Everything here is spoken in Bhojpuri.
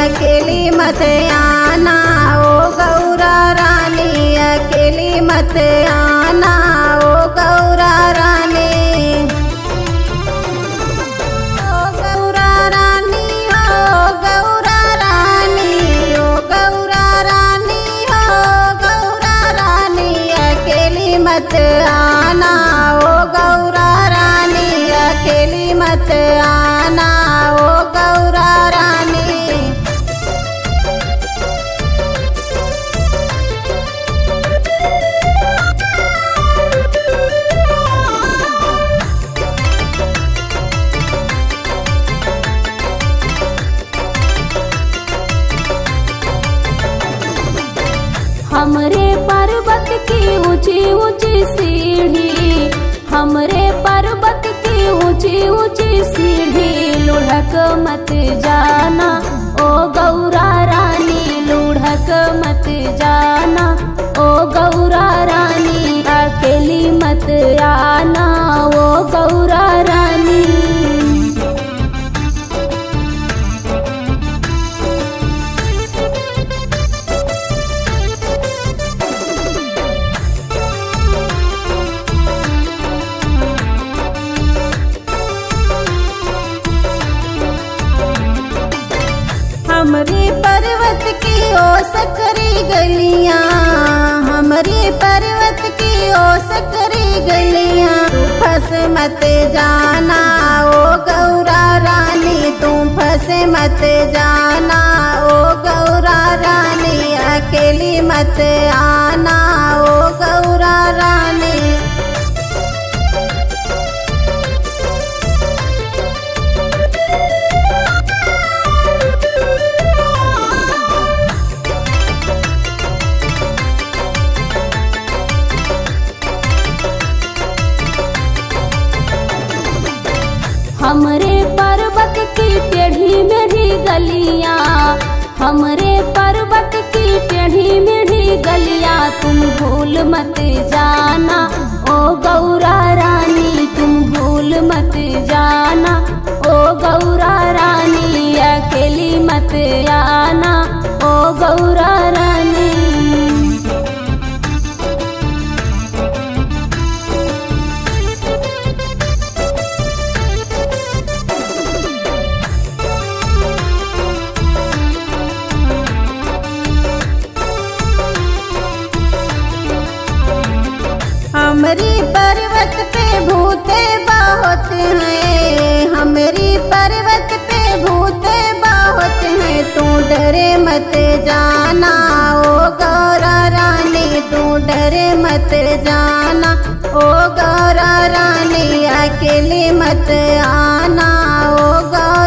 अकेली मत आना ओ गौरा रानी, अकेली मत आना ओ गौरा रानी। ओ गौरा रानी हो गौरा रानी, ओ गौरा रानी हो गौरा रानी, अकेली मत आना ओ गौरा रानी, अकेली मत आना ओ गौरा रानी। हमरे पर्वत की ऊंची ऊंची सीढ़ी, हमरे पर्वत की ऊंची ऊंची सीढ़ी, लुढ़क मत जाना ओ गौरा रानी, लुढ़क मत जाना ओ गौरा रानी, अकेली मत आना ओ गौरा रानी। हमरे पर्वत की ओ सकरी गलियां, हमरे पर्वत की ओ सकरी गलियां, तू फंस मत जाना ओ गौरा रानी, तू फंस मत जाना ओ गौरा रानी, अकेली मत आना ओ गौरा रानी। हमरे पर्वत की टेढ़ी मेढ़ी गलियां, हमरे पर्वत की टेढ़ी मेढ़ी गलियां, तुम भूल मत जाना ओ गौरा रानी, तुम भूल मत जाना ओ गौरा रानी, अकेली मत आना ओ गौरा रानी। हमरी पर्वत पे भूते बहुत हैं, हमरी पर्वत पे भूते बहुत हैं, तू डरे मत जाना ओ गौरा रानी, तू डरे मत जाना ओ गौरा रानी, अकेली मत आना ओ गौरा